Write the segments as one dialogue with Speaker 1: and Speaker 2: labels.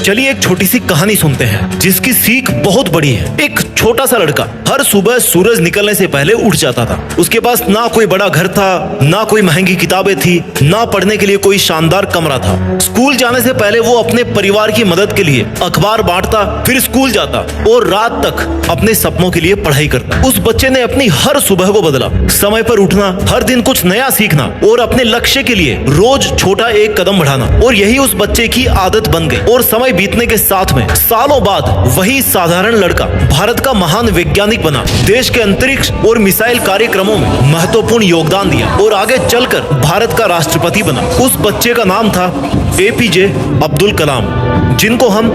Speaker 1: चलिए एक छोटी सी कहानी सुनते हैं जिसकी सीख बहुत बड़ी है। एक छोटा सा लड़का हर सुबह सूरज निकलने से पहले उठ जाता था। उसके पास ना कोई बड़ा घर था, ना कोई महंगी किताबें थी, ना पढ़ने के लिए कोई शानदार कमरा था। स्कूल जाने से पहले वो अपने परिवार की मदद के लिए अखबार बांटता, फिर स्कूल जाता और रात तक अपने सपनों के लिए पढ़ाई करता। उस बच्चे ने अपनी हर सुबह को बदला। समय पर उठना, हर दिन कुछ नया सीखना और अपने लक्ष्य के लिए रोज छोटा एक कदम बढ़ाना, और यही उस बच्चे की आदत बन गई। और समय बीतने के साथ में सालों बाद वही साधारण लड़का भारत का महान वैज्ञानिक बना, देश के अंतरिक्ष और मिसाइल कार्यक्रमों में महत्वपूर्ण योगदान दिया और आगे चलकर भारत का राष्ट्रपति बना। उस बच्चे का नाम था एपीजे अब्दुल कलाम, जिनको हम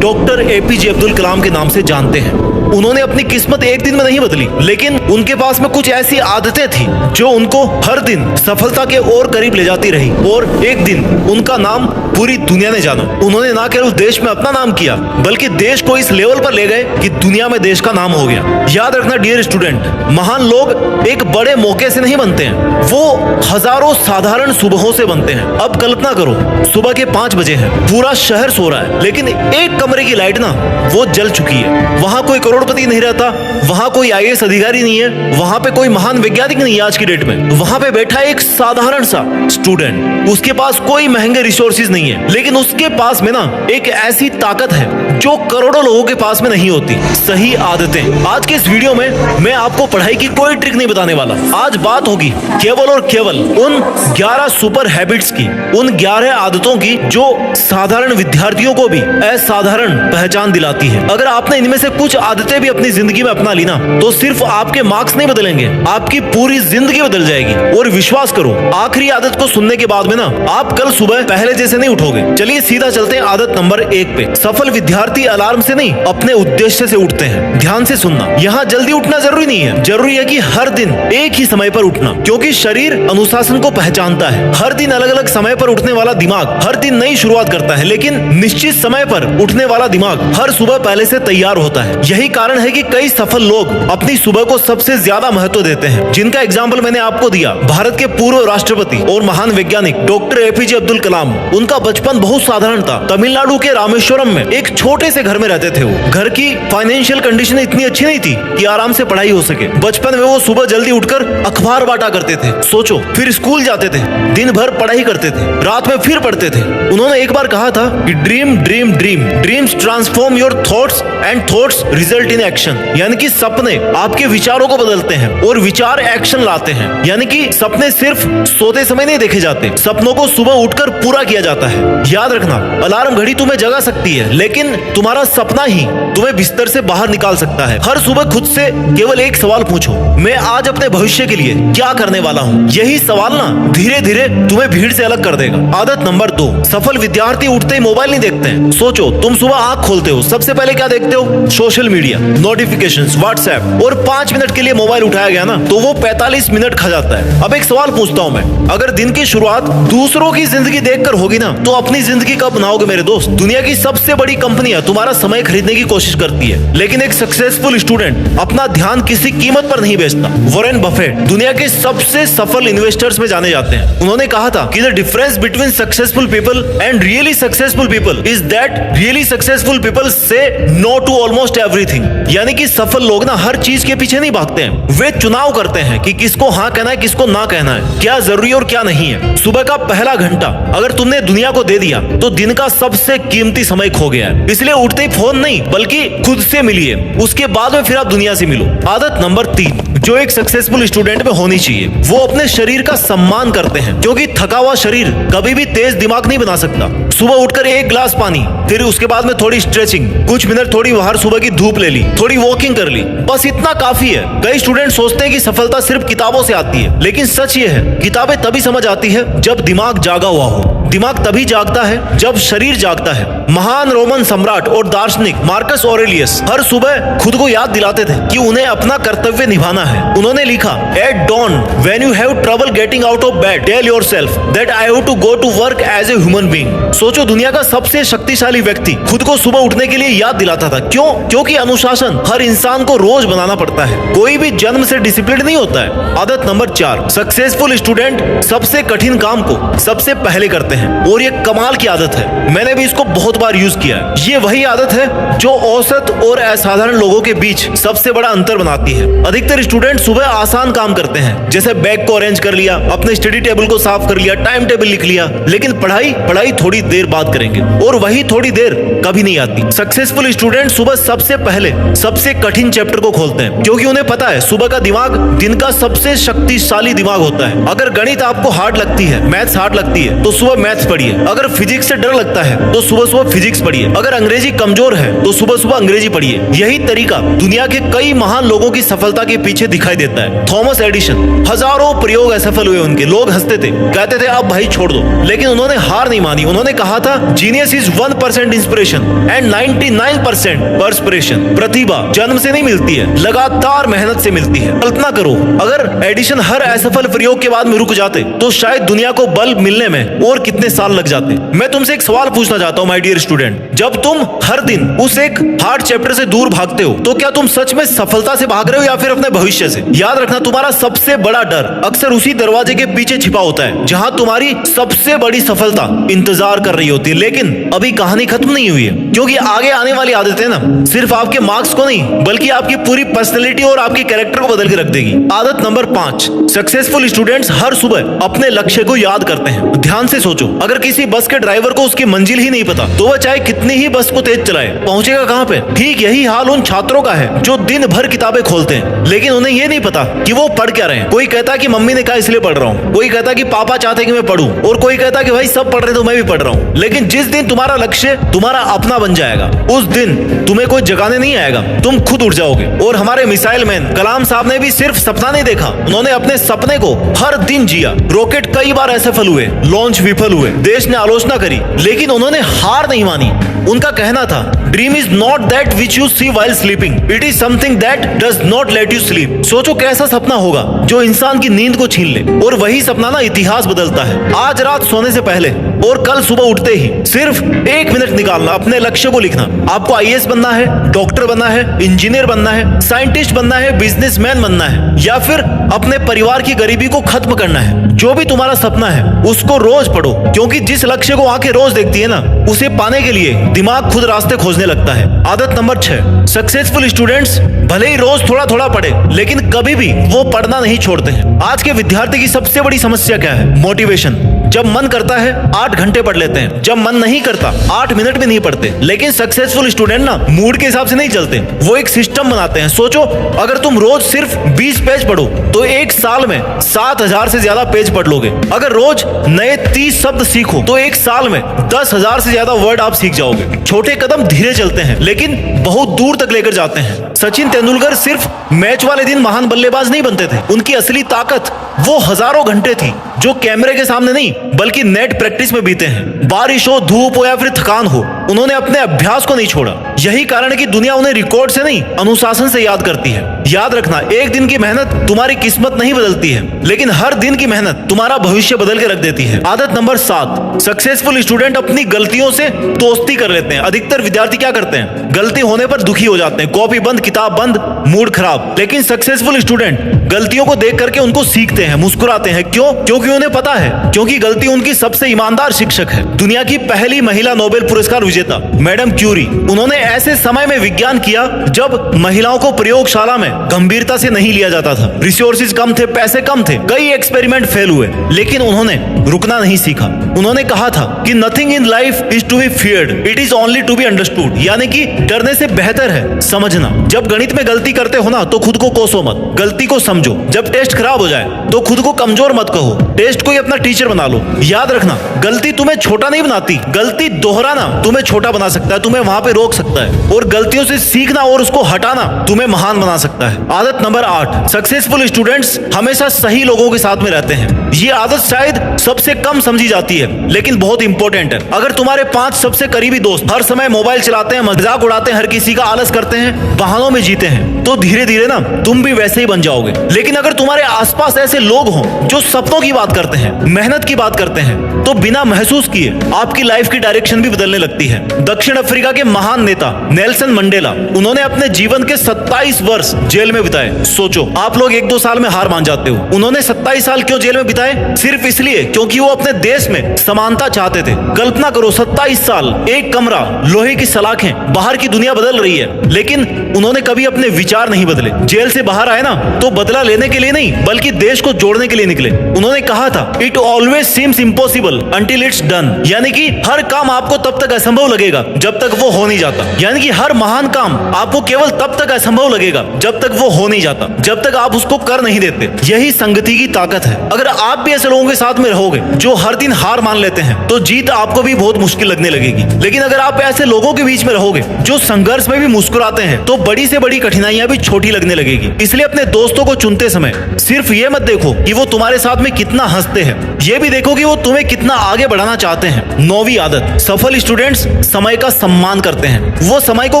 Speaker 1: डॉक्टर एपीजे अब्दुल कलाम के नाम से जानते हैं। उन्होंने अपनी किस्मत एक दिन में नहीं बदली, लेकिन उनके पास में कुछ ऐसी आदतें थी जो उनको हर दिन सफलता के और करीब ले जाती रही, और एक दिन उनका नाम पूरी दुनिया ने जाना। उन्होंने ना केवल देश में अपना नाम किया, बल्कि देश को इस लेवल पर ले गए कि दुनिया में देश का नाम हो गया। याद रखना डियर स्टूडेंट, महान लोग एक बड़े मौके से नहीं बनते हैं, वो हजारों साधारण सुबहों से बनते हैं। अब कल्पना करो, सुबह के 5 बजे हैं, पूरा शहर सो रहा है, लेकिन एक कमरे की लाइट ना वो जल चुकी है। वहां कोई करोड़पति नहीं रहता, वहां कोई आईएएस अधिकारी नहीं है, वहां पे कोई महान वैज्ञानिक नहीं है आज की डेट में। वहां पे बैठा एक साधारण सा स्टूडेंट, उसके पास कोई महंगे रिसोर्सेज नहीं है, लेकिन उसके पास में ना एक ऐसी ताकत है जो करोड़ों लोगों के पास में नहीं होती, सही आदतें। आज के इस वीडियो में मैं आपको पढ़ाई की कोई ट्रिक नहीं बताने वाला। आज बात होगी केवल और केवल उन 11 सुपर हैबिट्स की, उन 11 आदतों की जो साधारण विद्यार्थियों को भी असाधारण पहचान दिलाती है। अगर आपने इनमें से कुछ आदतें भी अपनी जिंदगी में अपना ली ना, तो सिर्फ आपके मार्क्स नहीं बदलेंगे, आपकी पूरी जिंदगी बदल जाएगी। और विश्वास करो, आखिरी आदत को सुनने के बाद में ना आप कल सुबह पहले जैसे नहीं उठोगे। चलिए सीधा चलते हैं आदत नंबर 1 पे। सफल विद्यार्थी अलार्म से नहीं, अपने उद्देश्य से उठते हैं। ध्यान से सुनना, यहाँ जल्दी उठना जरूरी नहीं है, जरूरी है कि हर दिन एक ही समय पर उठना, क्योंकि शरीर अनुशासन को पहचानता है। हर दिन अलग अलग समय पर उठने वाला दिमाग हर दिन नई शुरुआत करता है, लेकिन निश्चित समय पर उठने वाला दिमाग हर सुबह पहले से तैयार होता है। यही कारण है कि कई सफल लोग अपनी सुबह को सबसे ज्यादा महत्व देते हैं, जिनका एग्जाम्पल मैंने आपको दिया। भारत के पूर्व राष्ट्रपति और महान वैज्ञानिक डॉक्टर एपीजे अब्दुल कलाम। उनका बचपन बहुत साधारण था। तमिलनाडु के रामेश्वरम में एक छोटे से घर में रहते थे वो। घर की फाइनेंशियल कंडीशन इतनी अच्छी नहीं थी कि आराम से पढ़ाई हो सके। बचपन में वो सुबह जल्दी उठकर अखबार बांटा करते थे, सोचो, फिर स्कूल जाते थे, दिन भर पढ़ाई करते थे, रात में फिर पढ़ते थे। उन्होंने एक बार कहा था कि dream dream dream, dreams transform your thoughts and thoughts result in action. यानी कि सपने आपके विचारों को बदलते हैं और विचार एक्शन लाते हैं। यानी कि सपने सिर्फ सोते समय नहीं देखे जाते, सपनों को सुबह उठकर पूरा किया जाता है। याद रखना, अलार्म घड़ी तुम्हें जगा सकती है, लेकिन तुम्हारा सपना ही तुम्हें बिस्तर से बाहर निकाल सकता है। हर सुबह खुद से केवल एक सवाल पूछो, मैं आज अपने भविष्य के लिए क्या करने वाला हूँ। यही सवाल ना धीरे धीरे तुम्हें भीड़ से अलग कर देगा। आदत नंबर 2, सफल विद्यार्थी उठते ही मोबाइल नहीं देखते हैं। सोचो, तुम सुबह आंख खोलते हो, सबसे पहले क्या देखते हो? सोशल मीडिया, नोटिफिकेशंस, व्हाट्सएप, और 5 मिनट के लिए मोबाइल उठाया गया ना, तो वो 45 मिनट खा जाता है। अब एक सवाल पूछता हूँ मैं, अगर दिन की शुरुआत दूसरों की जिंदगी देखकर होगी ना, तो अपनी जिंदगी कब बनाओगे मेरे दोस्त? दुनिया की सबसे बड़ी कंपनियां तुम्हारा समय खरीदने की कोशिश करती है, लेकिन एक सक्सेसफुल स्टूडेंट अपना ध्यान किसी कीमत पर नहीं बेचता। वॉरेन बफेट दुनिया के सबसे सफल इन्वेस्टर्स में जाने जाते हैं। उन्होंने कहा था कि the difference between successful people and really successful people is that really successful people से नो टू ऑलमोस्ट एवरीथिंग। यानी कि सफल लोग ना हर चीज के पीछे नहीं भागते हैं, वे चुनाव करते हैं कि किसको हाँ कहना है, किसको ना कहना है, क्या जरूरी और क्या नहीं है। सुबह का पहला घंटा अगर तुमने दुनिया को दे दिया, तो दिन का सबसे कीमती समय खो गया है। इसलिए उठते ही फोन नहीं, बल्कि खुद से मिलिए, उसके बाद में फिर आप दुनिया से मिलो। आदत नंबर 3 जो एक सक्सेसफुल स्टूडेंट में होनी चाहिए, वो अपने शरीर का सम्मान करते हैं, क्योंकि थका हुआ शरीर कभी भी तेज दिमाग नहीं बना सकता। सुबह उठकर 1 गिलास पानी, फिर उसके बाद में थोड़ी स्ट्रेचिंग, कुछ मिनट थोड़ी बाहर सुबह की धूप ले ली, थोड़ी वॉकिंग कर ली, बस इतना काफी है। कई स्टूडेंट सोचते हैं कि सफलता सिर्फ किताबों से आती है, लेकिन सच ये है, किताबें तभी समझ आती है जब दिमाग जागा हुआ हो। दिमाग तभी जागता है जब शरीर जागता है। महान रोमन सम्राट और दार्शनिक मार्कस ऑरेलियस हर सुबह खुद को याद दिलाते थे कि उन्हें अपना कर्तव्य निभाना है। उन्होंने लिखा, at dawn when you have trouble getting out of bed, tell yourself that I have to go to work as a human being. सोचो, दुनिया का सबसे शक्तिशाली व्यक्ति खुद को सुबह उठने के लिए याद दिलाता था। क्यों? क्योंकि अनुशासन हर इंसान को रोज बनाना पड़ता है, कोई भी जन्म से डिसिप्लिन नहीं होता है। आदत नंबर 4, सक्सेसफुल स्टूडेंट सबसे कठिन काम को सबसे पहले करते हैं। हैं और ये कमाल की आदत है। मैंने भी इसको बहुत बार यूज किया है। ये वही आदत है जो औसत और असाधारण लोगों के बीच सबसे बड़ा अंतर बनाती है। अधिकतर स्टूडेंट सुबह आसान काम करते हैं, जैसे बैग को अरेंज कर लिया, अपने स्टडी टेबल को साफ कर लिया, टाइम टेबल लिख लिया, लेकिन पढ़ाई थोड़ी देर बाद करेंगे और वही थोड़ी देर कभी नहीं आती। सक्सेसफुल स्टूडेंट सुबह सबसे पहले सबसे कठिन चैप्टर को खोलते हैं, क्योंकि उन्हें पता है सुबह का दिमाग दिन का सबसे शक्तिशाली दिमाग होता है। अगर गणित आपको हार्ड लगती है, मैथ्स हार्ड लगती है, तो सुबह मैथ्स पढ़िए। अगर फिजिक्स से डर लगता है तो सुबह सुबह फिजिक्स पढ़िए। अगर अंग्रेजी कमजोर है तो सुबह सुबह अंग्रेजी पढ़िए। यही तरीका दुनिया के कई महान लोगों की सफलता के पीछे दिखाई देता है। थॉमस एडिसन, हजारों प्रयोग असफल हुए उनके, लोग हंसते थे, कहते थे अब भाई छोड़ दो, लेकिन उन्होंने हार नहीं मानी। उन्होंने कहा था genius is 1% inspiration and 99% perspiration. प्रतिभा जन्म से नहीं मिलती है, लगातार मेहनत से मिलती है। कल्पना करो अगर एडिशन हर असफल प्रयोग के बाद में रुक जाते तो शायद दुनिया को बल्ब मिलने में और कितने साल लग जाते। मैं तुमसे एक सवाल पूछना चाहता हूँ माय डियर स्टूडेंट, जब तुम हर दिन उस एक हार्ड चैप्टर से दूर भागते हो तो क्या तुम सच में सफलता से भाग रहे हो या फिर अपने भविष्य से? याद रखना तुम्हारा सबसे बड़ा डर अक्सर उसी दरवाजे के पीछे छिपा होता है जहां तुम्हारी सबसे बड़ी सफलता इंतजार कर रही होती है। लेकिन अभी कहानी खत्म नहीं हुई है, क्योंकि आगे आने वाली आदतें ना सिर्फ आपके मार्क्स को नहीं बल्कि आपकी पूरी पर्सनैलिटी और आपके कैरेक्टर को बदल के रख देगी। आदत नंबर 5, सक्सेसफुल स्टूडेंट्स हर सुबह अपने लक्ष्य को याद करते हैं। ध्यान से सोचो, अगर किसी बस के ड्राइवर को उसकी मंजिल ही नहीं पता तो वह चाहे कितनी ही बस को तेज चलाए, पहुंचेगा कहां पे? ठीक यही हाल उन छात्रों का है जो दिन भर किताबें खोलते हैं, लेकिन उन्हें यह नहीं पता कि वो पढ़ क्या रहे हैं। कोई कहता है कि मम्मी ने कहा इसलिए पढ़ रहा हूँ, कोई कहता है कि पापा चाहते कि मैं पढ़ूं, और कोई कहता है कि भाई सब पढ़ रहे तो मैं भी पढ़ रहा हूँ। लेकिन जिस दिन तुम्हारा लक्ष्य तुम्हारा अपना बन जाएगा, उस दिन तुम्हें कोई जगाने नहीं आएगा, तुम खुद उठ जाओगे। और हमारे मिसाइल मैन कलाम साहब ने भी सिर्फ सपना नहीं देखा, उन्होंने अपने सपने को हर दिन जिया। रॉकेट कई बार असफल हुए, लॉन्च विफल हुए, देश ने आलोचना करी, लेकिन उन्होंने हार नहीं मानी। उनका कहना था dream is not that which you see while sleeping, it is something that does not let you sleep. सोचो कैसा सपना होगा जो इंसान की नींद को छीन ले, और वही सपना ना इतिहास बदलता है। आज रात सोने से पहले और कल सुबह उठते ही सिर्फ 1 मिनट निकालना, अपने लक्ष्य को लिखना। आपको आईएएस बनना है, डॉक्टर बनना है, इंजीनियर बनना है, साइंटिस्ट बनना है, बिजनेसमैन बनना है, या फिर अपने परिवार की गरीबी को खत्म करना है। जो भी तुम्हारा सपना है उसको रोज पढ़ो, क्योंकि जिस लक्ष्य को आंखें रोज देखती है ना, उसे पाने के लिए दिमाग खुद रास्ते खोजने लगता है। आदत नंबर 6, सक्सेसफुल स्टूडेंट्स भले ही रोज थोड़ा थोड़ा पढ़े, लेकिन कभी भी वो पढ़ना नहीं छोड़ते हैं। आज के विद्यार्थी की सबसे बड़ी समस्या क्या है? मोटिवेशन। जब मन करता है 8 घंटे पढ़ लेते हैं, जब मन नहीं करता 8 मिनट भी नहीं पढ़ते। लेकिन सक्सेसफुल स्टूडेंट ना मूड के हिसाब से नहीं चलते, वो एक सिस्टम बनाते हैं। सोचो अगर तुम रोज सिर्फ 20 पेज पढ़ो तो एक साल में 7000 से ज्यादा पेज पढ़ लोगे। अगर रोज नए 30 शब्द सीखो तो एक साल में 10,000 से ज्यादा वर्ड आप सीख जाओगे। छोटे कदम धीरे चलते हैं लेकिन बहुत दूर तक लेकर जाते हैं। सचिन तेंदुलकर सिर्फ मैच वाले दिन महान बल्लेबाज नहीं बनते थे, उनकी असली ताकत वो हजारों घंटे थी जो कैमरे के सामने नहीं बल्कि नेट प्रैक्टिस में बीते हैं। बारिश हो, धूप हो या फिर थकान हो, उन्होंने अपने अभ्यास को नहीं छोड़ा। यही कारण है कि दुनिया उन्हें रिकॉर्ड से नहीं अनुशासन से याद करती है। याद रखना, एक दिन की मेहनत तुम्हारी किस्मत नहीं बदलती है, लेकिन हर दिन की मेहनत तुम्हारा भविष्य बदल के रख देती है। आदत नंबर 7, सक्सेसफुल स्टूडेंट अपनी गलतियों से दोस्ती कर लेते हैं। अधिकतर विद्यार्थी क्या करते हैं? गलती होने पर दुखी हो जाते हैं, कॉपी बंद, किताब बंद, मूड खराब। लेकिन सक्सेसफुल स्टूडेंट गलतियों को देख करके उनको सीखते हैं, मुस्कुराते हैं। क्यों? क्योंकि उन्हें पता है क्योंकि गलती उनकी सबसे ईमानदार शिक्षक है। दुनिया की पहली महिला नोबेल पुरस्कार विजेता मैडम क्यूरी, उन्होंने ऐसे समय में विज्ञान किया जब महिलाओं को प्रयोगशाला में गंभीरता से नहीं लिया जाता था। रिसोर्सेज कम थे, पैसे कम थे, कई एक्सपेरिमेंट फेल हुए, लेकिन उन्होंने रुकना नहीं सीखा। उन्होंने कहा था कि nothing in life is to be feared, it is only to be understood. यानी कि डरने से बेहतर है समझना। जब गणित में गलती करते हो ना तो खुद को कोसो मत, गलती को समझो। जब टेस्ट खराब हो जाए तो खुद को कमजोर मत कहो, टेस्ट को ही अपना टीचर बना लो। याद रखना, गलती तुम्हें छोटा नहीं बनाती, गलती दोहराना तुम्हें छोटा बना सकता है, तुम्हें वहां पे रोक सकता है। और गलतियों से सीखना और उसको हटाना तुम्हें महान बना सकता है। आदत नंबर 8, सक्सेसफुल स्टूडेंट्स हमेशा सही लोगों के साथ में रहते हैं। ये आदत शायद सबसे कम समझी जाती है लेकिन बहुत इंपॉर्टेंट है। अगर तुम्हारे 5 सबसे करीबी दोस्त हर समय मोबाइल चलाते हैं, मजाक उड़ाते हैं, हर किसी का आलस करते हैं, बहानों में जीते हैं, तो धीरे धीरे ना तुम भी वैसे ही बन जाओगे। लेकिन अगर तुम्हारे आसपास ऐसे लोग हों जो सपनों की बात बात करते हैं, मेहनत की बात करते हैं, तो बिना महसूस किए आपकी लाइफ की डायरेक्शन भी बदलने लगती है। दक्षिण अफ्रीका के महान नेता नेल्सन मंडेला, उन्होंने अपने जीवन के 27 वर्ष जेल में बिताए। सोचो, आप लोग 1-2 साल में हार मान जाते हो, उन्होंने 27 साल क्यों जेल में बिताए? सिर्फ इसलिए क्योंकि वो अपने देश में समानता चाहते थे। कल्पना करो, 27 साल, एक कमरा, लोहे की सलाखें, बाहर की दुनिया बदल रही है, लेकिन उन्होंने कभी अपने विचार नहीं बदले। जेल से बाहर आए ना, तो बदला लेने के लिए नहीं, बल्कि देश को जोड़ने के लिए निकले। उन्होंने कहा था, it always seems impossible until it's done, यानी कि हर काम आपको तब तक असंभव लगेगा जब तक वो हो नहीं जाता। यानी कि हर महान काम आपको केवल तब तक असंभव लगेगा जब तक वो हो नहीं जाता, जब तक आप उसको कर नहीं देते। यही संगति की ताकत है। अगर आप भी ऐसे लोगों के साथ में रहोगे जो हर दिन हार मान लेते हैं, तो जीत आपको भी बहुत मुश्किल लगने लगेगी। लेकिन अगर आप ऐसे लोगों के बीच में रहोगे जो संघर्ष में भी मुस्कुराते हैं, तो बड़ी से बड़ी कठिनाइयां भी छोटी लगने लगेगी। इसलिए अपने दोस्तों को चुनते समय सिर्फ ये मत देखो कि वो तुम्हारे साथ में कितना हंसते हैं, ये भी देखो कि वो तुम्हें कितना आगे बढ़ाना चाहते हैं। 9वीं आदत, सफल स्टूडेंट्स समय का सम्मान करते हैं। वो समय को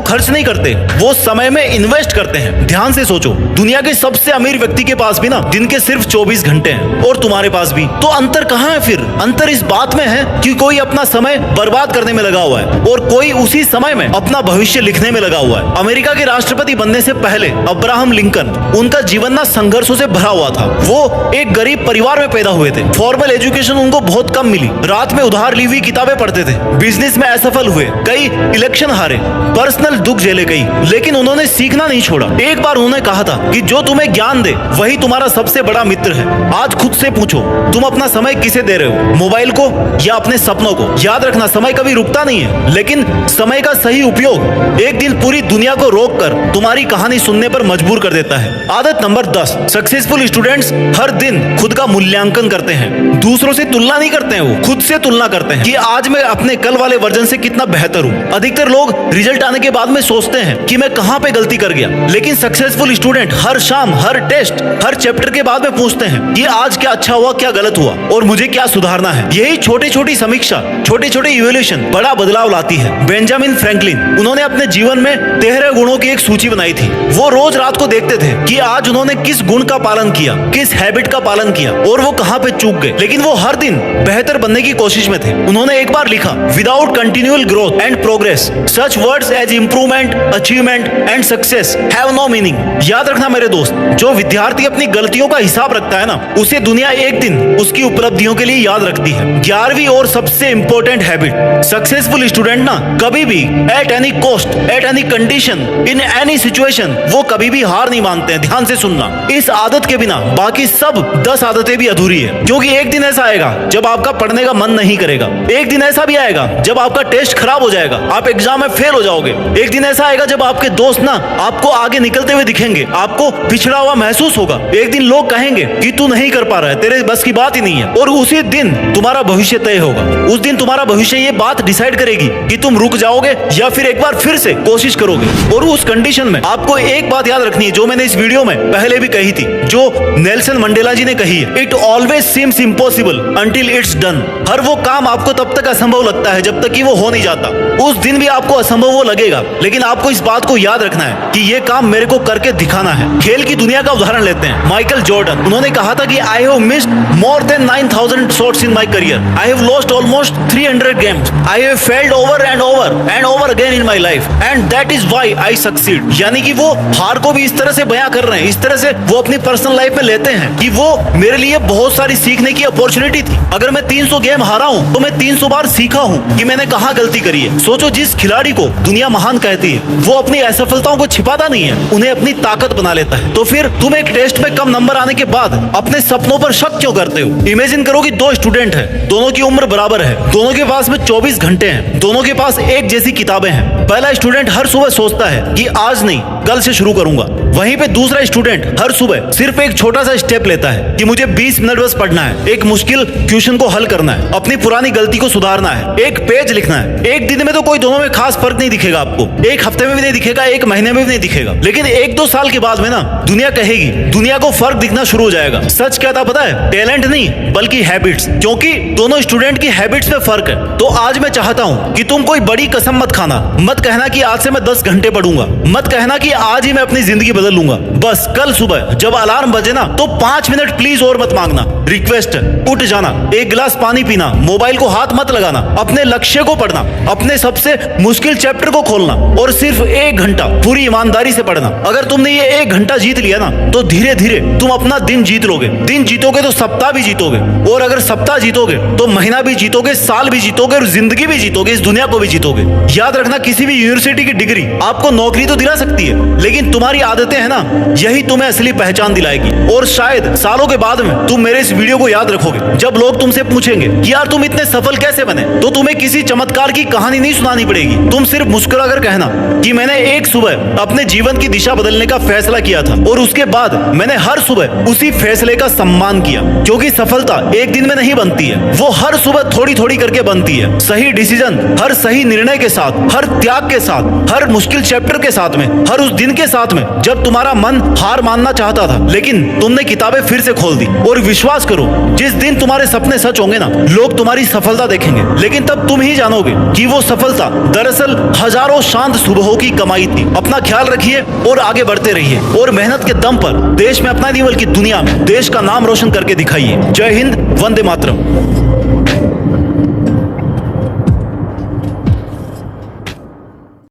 Speaker 1: खर्च नहीं करते, वो समय में इन्वेस्ट करते हैं। ध्यान से सोचो, दुनिया के सबसे अमीर व्यक्ति के पास भी ना दिन के सिर्फ 24 घंटे हैं, और तुम्हारे पास भी। तो अंतर कहाँ है फिर? अंतर इस बात में है कि कोई अपना समय बर्बाद करने में लगा हुआ है और कोई उसी समय में अपना भविष्य लिखने में लगा हुआ है। अमेरिका के राष्ट्रपति बनने से पहले अब्राहम लिंकन, उनका जीवन ना संघर्षों से भरा हुआ था। वो एक गरीब परिवार में पैदा हुए थे, फॉर्मल एजुकेशन उनको बहुत कम मिली, रात में उधार ली हुई किताबें पढ़ते थे, बिजनेस में असफल हुए, कई इलेक्शन हारे, पर्सनल दुख झेले कई, लेकिन उन्होंने सीखना नहीं छोड़ा। एक बार उन्होंने कहा था कि जो तुम्हें ज्ञान दे वही तुम्हारा सबसे बड़ा मित्र है। आज खुद से पूछो, तुम अपना समय किसे दे रहे हो? मोबाइल को या अपने सपनों को? याद रखना, समय कभी रुकता नहीं है, लेकिन समय का सही उपयोग एक दिन पूरी दुनिया को रोककर तुम्हारी कहानी सुनने पर मजबूर कर देता है। आदत नंबर 10, सक्सेसफुल स्टूडेंट्स हर दिन खुद का मूल्यांकन करते हैं। दूसरों से तुलना नहीं करते हैं, वो खुद से तुलना करते हैं कि आज मैं अपने कल वाले वर्जन से कितना बेहतर हूँ। अधिकतर लोग रिजल्ट आने के बाद में सोचते हैं कि मैं कहाँ पे गलती कर गया, लेकिन सक्सेसफुल स्टूडेंट हर शाम, हर टेस्ट, हर चैप्टर के बाद में पूछते हैं कि आज क्या अच्छा हुआ, क्या गलत हुआ और मुझे क्या सुधारना है। यही छोटी छोटी समीक्षा, छोटे छोटे इवोल्यूशन बड़ा बदलाव लाती है। बेंजामिन फ्रैंकलिन, उन्होंने अपने जीवन में 13 गुणों की एक सूची बनाई थी। वो रोज रात को देखते थे कि आज उन्होंने किस गुण का पालन किया, किस हैबिट का पालन किया और वो कहाँ पे चूक गए, लेकिन वो हर दिन बेहतर बनने की कोशिश में थे। उन्होंने एक बार लिखा, without continual growth and progress such words as improvement, achievement and success have no meaning. याद रखना मेरे दोस्त, जो विद्यार्थी अपनी गलतियों का हिसाब रखता है ना, उसे दुनिया एक दिन उसकी उपलब्धियों के लिए याद रखती है। 11वीं और सबसे इंपॉर्टेंट हैबिट, सक्सेसफुल स्टूडेंट ना कभी भी at any cost, at any condition, in any situation, वो कभी भी हार नहीं मानते हैं। ध्यान से सुनना, इस आदत के बिना बाकी सब 10 आदतें भी अधूरी है, क्योंकि एक दिन ऐसा आएगा जब आपका पढ़ने का मन नहीं करेगा। एक दिन ऐसा भी आएगा जब आपका टेस्ट खराब हो जाएगा, आप एग्जाम में फेल हो जाओगे। एक दिन ऐसा आएगा जब आपके दोस्त ना आपको आगे निकलते हुए दिखेंगे, आपको पिछड़ा हुआ महसूस होगा। एक दिन लोग कहेंगे कि तू नहीं कर पा रहा है, तेरे बस की बात ही नहीं है, और उसी दिन तुम्हारा भविष्य तय होगा। उस दिन तुम्हारा भविष्य ये बात डिसाइड करेगी कि तुम रुक जाओगे या फिर एक बार फिर से कोशिश करोगे। और उस कंडीशन में आपको एक बात याद रखनी है, जो मैंने इस वीडियो में पहले भी कही थी, जो नेल्सन मंडेला जी ने कही है, it always seems impossible until it's done. हर वो काम आपको तब तक असंभव लगता है जब तक कि वो हो नहीं जाता। उस दिन भी आपको असंभव वो लगेगा, लेकिन आपको इस बात को याद रखना है कि ये काम मेरे को करके दिखाना है। खेल की दुनिया का उदाहरण लेते हैं, माइकल जॉर्डन, उन्होंने कहा था कि I have missed more than 9000 shots in my career, I have lost almost 300 games, I have failed over and over again in my life and that is why I succeed. यानी कि वो हार को भी इस तरह से बयां कर रहे हैं, इस तरह से वो अपनी पर्सनल लाइफ में लेते हैं कि वो मेरे लिए बहुत सारी सीखने की अपॉर्चुनिटी थी। अगर मैं 300 गेम हारा हूं तो मैं 300 बार सीखा हूं कि मैंने कहां गलती करी है। सोचो, जिस खिलाड़ी को दुनिया महान कहती है, वो अपनी असफलताओं को छिपाता नहीं है, उन्हें अपनी ताकत बना लेता है। तो फिर तुम एक टेस्ट में कम नंबर आने के बाद अपने सपनों पर शक क्यों करते हो? इमेजिन करो कि 2 स्टूडेंट हैं, दोनों की उम्र बराबर है, दोनों के पास में 24 घंटे हैं, दोनों के पास एक जैसी किताबें हैं। पहला स्टूडेंट हर सुबह सोचता है कि आज नहीं कल से शुरू करूंगा, वहीं पे दूसरा स्टूडेंट हर सुबह सिर्फ एक छोटा सा स्टेप लेता है कि मुझे 20 मिनट बस पढ़ना है, एक मुश्किल क्वेश्चन को हल करना है, अपनी पुरानी गलती को सुधारना है, एक पेज लिखना है। एक दिन में तो कोई दोनों में खास फर्क नहीं दिखेगा आपको, एक हफ्ते में भी नहीं दिखेगा, एक महीने में भी नहीं दिखेगा, लेकिन 1-2 साल के बाद में ना दुनिया कहेगी, दुनिया को फर्क दिखना शुरू हो जाएगा। सच क्या था पता है? टैलेंट नहीं बल्कि हैबिट्स, क्योंकि दोनों स्टूडेंट की हैबिट्स में फर्क है। तो आज मैं चाहता हूं कि तुम कोई बड़ी कसम मत खाना, मत मत कहना कि आज से मैं 10 घंटे पढ़ूंगा, मत कहना कि आज ही मैं अपनी जिंदगी बदल लूंगा। बस कल सुबह जब अलार्म बजे ना तो 5 मिनट प्लीज और मत मांगना, रिक्वेस्ट है। उठ जाना, एक गिलास पानी पीना, मोबाइल को हाथ मत लगाना, अपने लक्ष्य को पढ़ना, अपने सबसे मुश्किल चैप्टर को खोलना और सिर्फ 1 घंटा पूरी ईमानदारी से पढ़ना। अगर तुमने ये 1 घंटा जीत लिया ना तो धीरे धीरे तुम अपना दिन जीत लोगे। दिन जीतोगे तो सप्ताह भी जीतोगे, और अगर सप्ताह जीतोगे तो महीना भी जीतोगे, साल भी जीतोगे और जिंदगी भी जीतोगे, इस दुनिया को भी जीतोगे। याद रखना, किसी भी यूनिवर्सिटी की डिग्री आपको नौकरी तो दिला सकती है, लेकिन तुम्हारी आदतें हैं ना, यही तुम्हें असली पहचान दिलाएगी। और शायद सालों के बाद में तुम मेरे इस वीडियो को याद रखोगे। जब लोग तुमसे पूछेंगे कि यार तुम इतने सफल कैसे बने, तो तुम्हें किसी चमत्कार की कहानी नहीं सुनानी पड़ेगी। तुम सिर्फ मुस्कुराकर कहना कि मैंने एक सुबह अपने जीवन की दिशा बदलने का फैसला किया था और उसके बाद मैंने हर सुबह उसी फैसले का सम्मान किया। क्योंकि सफलता एक दिन में नहीं बनती है, वो हर सुबह थोड़ी थोड़ी करके बनती है। सही डिसीजन, हर सही निर्णय के साथ, हर त्याग के साथ, हर मुश्किल चैप्टर के साथ में, हर उस दिन के साथ में जब तुम्हारा मन हार मानना चाहता था, लेकिन तुमने किताबें फिर से खोल दी। और विश्वास करो, जिस दिन तुम्हारे सपने सच होंगे ना, लोग तुम्हारी सफलता देखेंगे, लेकिन तब तुम ही जानोगे कि वो सफलता दरअसल हजारों शांत सुबहों की कमाई थी। अपना ख्याल रखिए और आगे बढ़ते रहिए, और मेहनत के दम पर देश में अपना नहीं बल्कि दुनिया में देश का नाम रोशन करके दिखाइए। जय हिंद, वंदे मातरम।